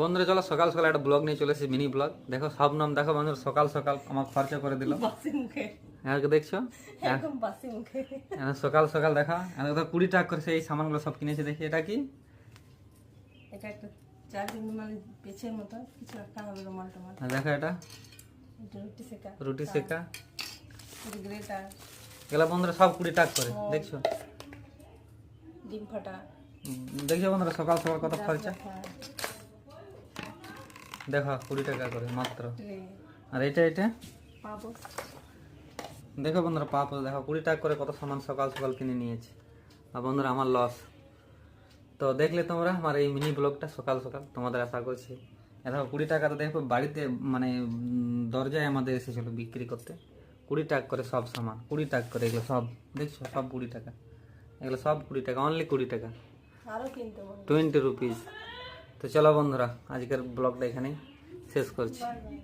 বন্ধুরা চলো সকাল সকাল একটা ব্লগ নিয়ে চলে এসেছি, মিনি ব্লগ। দেখো সব নাম দেখো বন্ধুরা, সকাল সকাল আমার খরচা করে দিল। বাসি মুখে একে দেখছো একদম বাসি মুখে। সকাল সকাল দেখা 20 টাকা করে সেই সামানগুলো সব কিনেছে। দেখি এটা কি, এটা একটা চার কিন্তু মানে পেছের মতো কিছু একটা হবে, রুমাল টমাল। দেখো এটা এটা রুটি সেকা, রুটি সেকা। এটা গ্রেটার, এগুলো বন্ধুরা সব 20 টাকা করে। দেখছো ডিম ফাটা, দেখছো বন্ধুরা সকাল সকাল কত খরচা। হ্যাঁ, দেখো 20 টাকা করে মাত্র। ট্রে, আর এটা এটা পাপোশ। দেখো বন্ধুরা পাপোশ, দেখো 20 টাকা করে কত সামান সকাল সকাল কিনে নিয়েছে। আর বন্ধুরা আমার লস। তো দেখলে তোমরা আমার এই মিনি ব্লগটা সকাল সকাল, তোমাদের আশা করছি। দেখো 20 টাকা তো দেখো বাড়িতে মানে দরজায় আমাদের এসেছিলো বিক্রি করতে। 20 টাকা করে সব সামান, 20 টাকা করে এগুলো সব। দেখছো সব 20 টাকা, এগুলো সব 20 টাকা, অনলি 20 টাকা, আরো কিনতে বলবো। 20 রুপিস। তো চলো বন্ধুরা আজকের ব্লগটা এখানেই শেষ করছি। Bye bye.